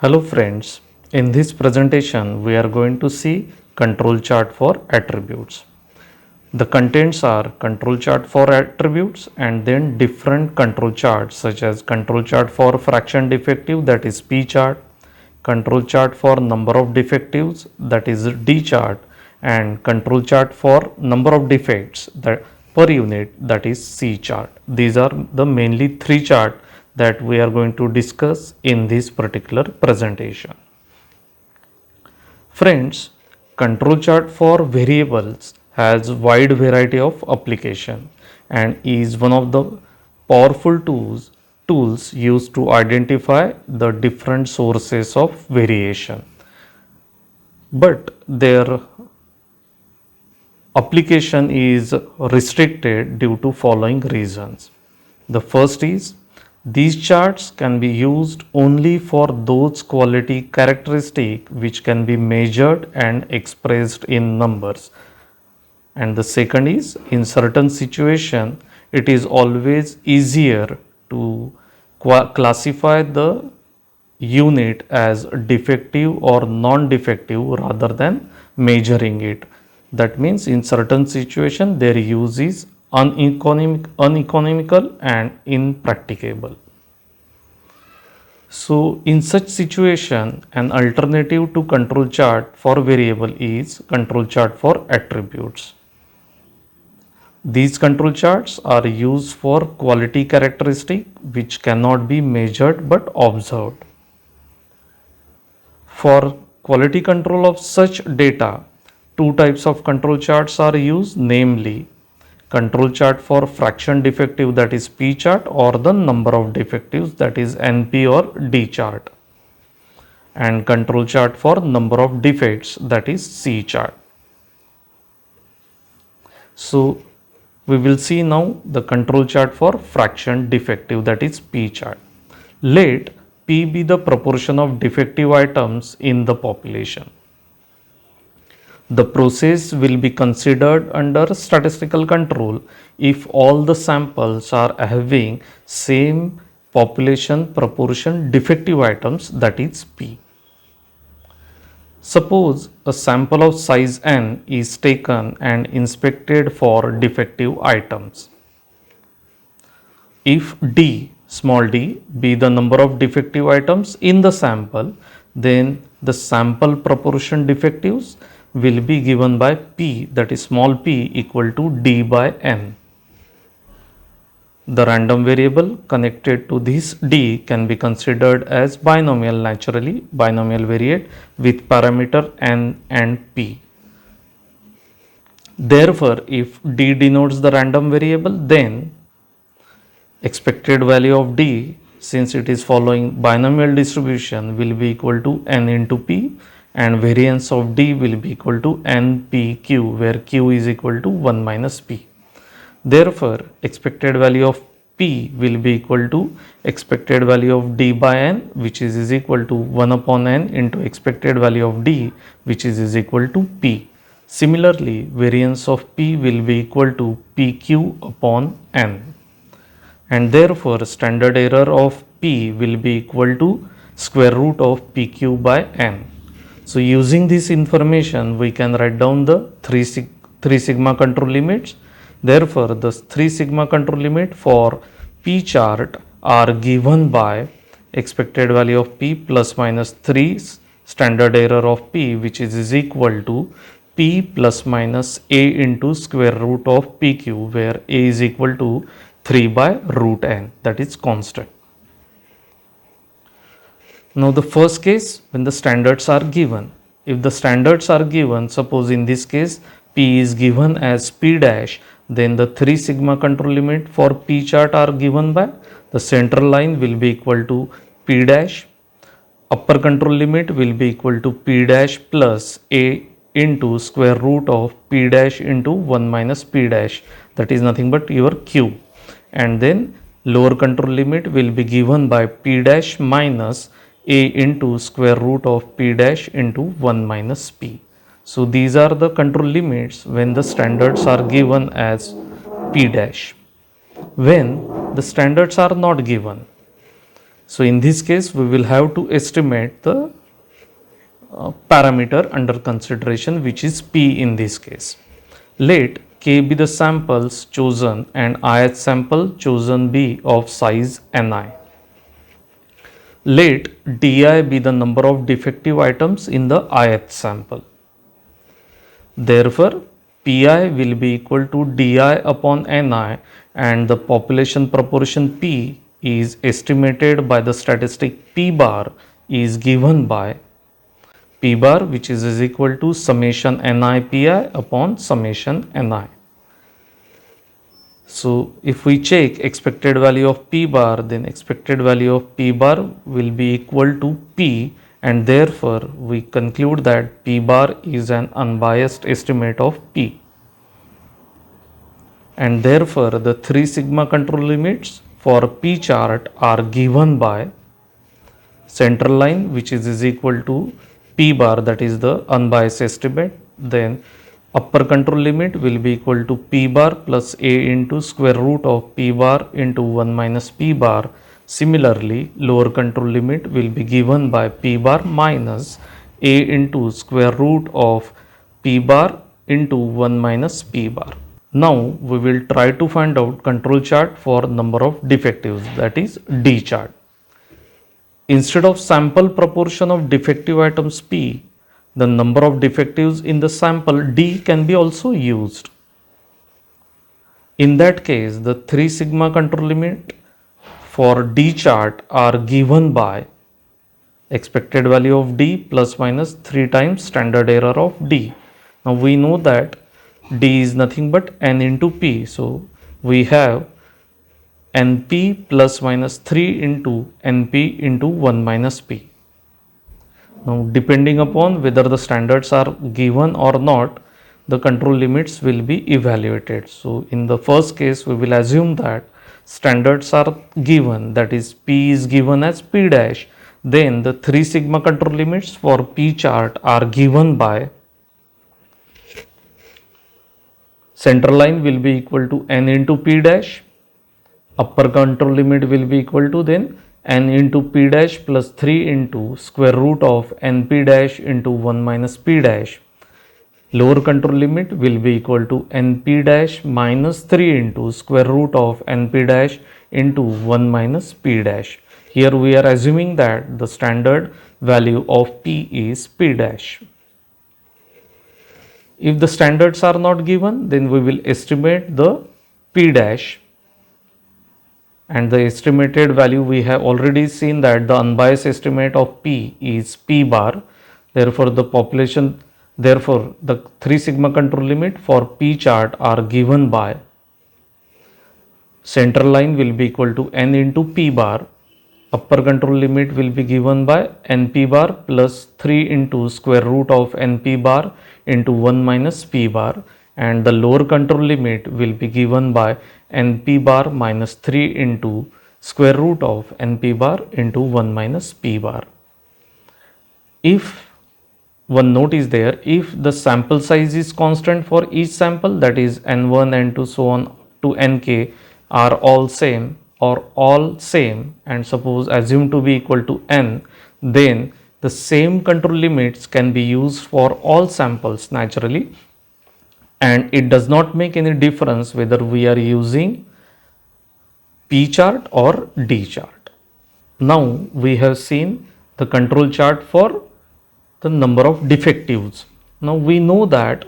Hello friends, in this presentation we are going to see control chart for attributes. The contents are control chart for attributes and then different control charts such as control chart for fraction defective, that is P chart, control chart for number of defectives, that is D chart, and control chart for number of defects that per unit, that is C chart. These are the mainly three charts that we are going to discuss in this particular presentation. Friends, control chart for variables has wide variety of application and is one of the powerful tools used to identify the different sources of variation. But their application is restricted due to following reasons. The first is these charts can be used only for those quality characteristics which can be measured and expressed in numbers. And the second is in certain situation it is always easier to classify the unit as defective or non-defective rather than measuring it. That means in certain situation their use is uneconomical and impracticable. So in such situation an alternative to control chart for variable is control chart for attributes. These control charts are used for quality characteristic which cannot be measured but observed. For quality control of such data, two types of control charts are used, namely control chart for fraction defective, that is P chart, or the number of defectives, that is NP or D chart, and control chart for number of defects, that is C chart. So we will see now the control chart for fraction defective, that is P chart. Let P be the proportion of defective items in the population. The process will be considered under statistical control if all the samples are having same population proportion defective items, that is P. Suppose a sample of size n is taken and inspected for defective items. If D, small d, be the number of defective items in the sample, then the sample proportion defectives will be given by P, that is small p, equal to D by n. The random variable connected to this D can be considered as binomial, naturally binomial variate with parameter n and p. Therefore, if D denotes the random variable, then expected value of D, since it is following binomial distribution, will be equal to n into p, and variance of D will be equal to npq, where q is equal to 1 minus p. Therefore, expected value of P will be equal to expected value of D by n, which is equal to 1 upon n into expected value of D, which is equal to P. Similarly, variance of P will be equal to PQ upon n. And therefore, standard error of P will be equal to square root of PQ by n. So, using this information, we can write down the 3 sigma control limits. Therefore, the 3 sigma control limit for P chart are given by expected value of P plus minus 3 standard error of P, which is equal to P plus minus A into square root of PQ, where A is equal to 3 by root n, that is constant. Now the first case, when the standards are given. If the standards are given, suppose in this case P is given as P dash, then the 3 sigma control limit for P chart are given by the central line will be equal to P dash, upper control limit will be equal to P dash plus A into square root of P dash into 1 minus P dash, that is nothing but your Q, and then lower control limit will be given by P dash minus A into square root of P dash into 1 minus P. So these are the control limits when the standards are given as P dash. When the standards are not given, So in this case, we will have to estimate the parameter under consideration, which is P in this case. Let K be the samples chosen and ith sample chosen be of size Ni. Let Di be the number of defective items in the ith sample. Therefore, Pi will be equal to Di upon Ni, and the population proportion P is estimated by the statistic P bar is given by P bar, which is equal to summation Ni Pi upon summation Ni. So if we check expected value of P bar, then expected value of P bar will be equal to P, and therefore we conclude that P bar is an unbiased estimate of P. And therefore the 3 sigma control limits for P chart are given by central line, which is equal to P bar, that is the unbiased estimate. Then upper control limit will be equal to P bar plus A into square root of P bar into 1 minus P bar. Similarly, lower control limit will be given by P bar minus A into square root of P bar into 1 minus P bar. Now we will try to find out control chart for number of defectives, that is D chart. Instead of sample proportion of defective items P, the number of defectives in the sample D can be also used. In that case, the 3 sigma control limit for D chart are given by expected value of D plus minus 3 times standard error of D. Now we know that D is nothing but N into P. So we have NP plus minus 3 into NP into 1 minus P. Now depending upon whether the standards are given or not, the control limits will be evaluated. So in the first case, we will assume that standards are given, that is P is given as P dash. Then the 3 sigma control limits for P chart are given by central line will be equal to N into P dash, upper control limit will be equal to then N into P dash plus 3 into square root of NP dash into 1 minus P dash. Lower control limit will be equal to NP dash minus 3 into square root of NP dash into 1 minus P dash. Here we are assuming that the standard value of P is P dash. If the standards are not given, then we will estimate the P dash, and the estimated value we have already seen that the unbiased estimate of P is P bar. Therefore the 3 sigma control limit for P chart are given by central line will be equal to N into P bar, upper control limit will be given by NP bar plus 3 into square root of NP bar into 1 minus P bar, and the lower control limit will be given by NP bar minus 3 into square root of NP bar into 1 minus P bar. If one note is there, if the sample size is constant for each sample, that is N1, N2 so on to Nk are all same or all same, and suppose assumed to be equal to N, then the same control limits can be used for all samples naturally, and it does not make any difference whether we are using P chart or D chart. Now we have seen the control chart for the number of defectives. Now we know that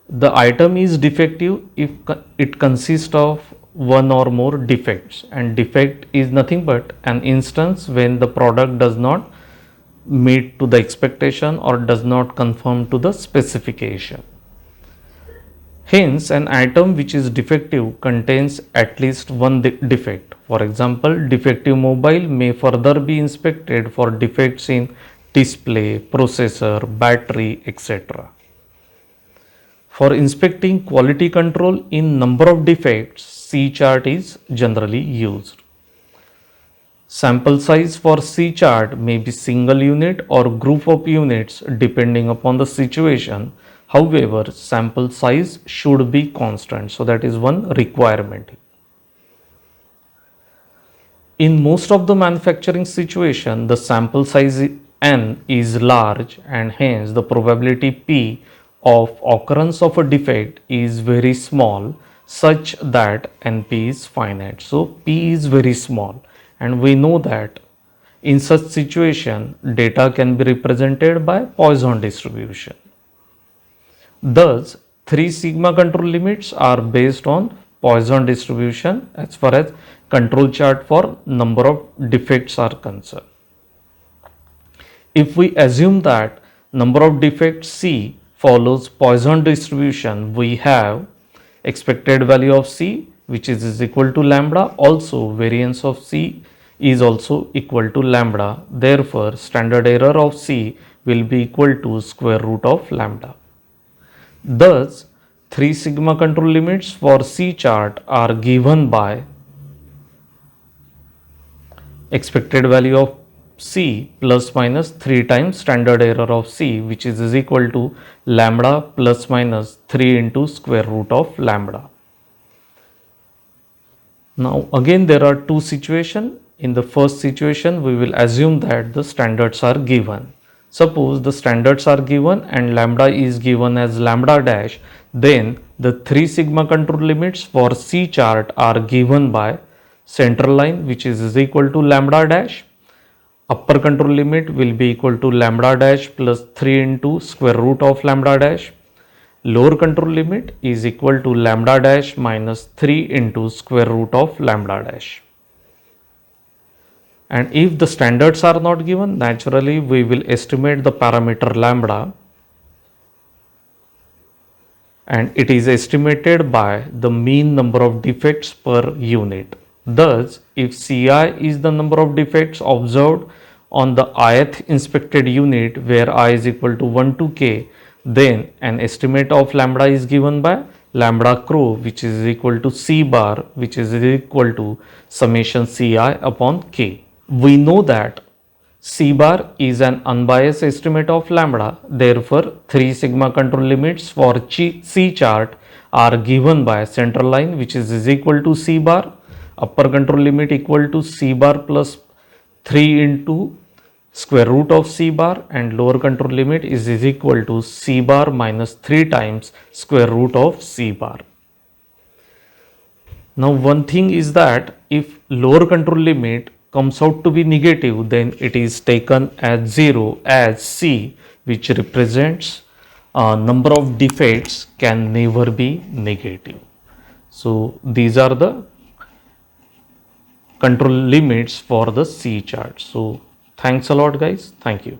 the item is defective if it consists of one or more defects, and defect is nothing but an instance when the product does not meet to the expectation or does not conform to the specification. Hence, an item which is defective contains at least one defect. For example, defective mobile may further be inspected for defects in display, processor, battery, etc. For inspecting quality control in number of defects, C chart is generally used. Sample size for C chart may be single unit or group of units depending upon the situation. However, sample size should be constant, so that is one requirement. In most of the manufacturing situation, the sample size n is large and hence the probability p of occurrence of a defect is very small such that np is finite. So p is very small and we know that in such situation data can be represented by Poisson distribution. Thus, 3 sigma control limits are based on Poisson distribution as far as control chart for number of defects are concerned. If we assume that number of defects C follows Poisson distribution, we have expected value of C which is equal to lambda. Also variance of C is also equal to lambda. Therefore, standard error of C will be equal to square root of lambda. Thus, 3 sigma control limits for C chart are given by expected value of C plus minus 3 times standard error of C which is equal to lambda plus minus 3 into square root of lambda. Now again there are two situations. In the first situation we will assume that the standards are given. Suppose the standards are given and lambda is given as lambda dash, then the 3 sigma control limits for C chart are given by central line which is equal to lambda dash. Upper control limit will be equal to lambda dash plus 3 into square root of lambda dash. Lower control limit is equal to lambda dash minus 3 into square root of lambda dash. And if the standards are not given, naturally we will estimate the parameter lambda, and it is estimated by the mean number of defects per unit. Thus, if Ci is the number of defects observed on the ith inspected unit where I is equal to 1 to k, then an estimate of lambda is given by lambda crow which is equal to C bar which is equal to summation Ci upon k. We know that C bar is an unbiased estimate of lambda. Therefore, 3 sigma control limits for C chart are given by central line which is equal to C bar, upper control limit equal to C bar plus 3 into square root of C bar, and lower control limit is equal to C bar minus 3 times square root of C bar. Now one thing is that if lower control limit comes out to be negative, then it is taken as 0 as C which represents number of defects can never be negative. So these are the control limits for the C chart. So thanks a lot guys. Thank you.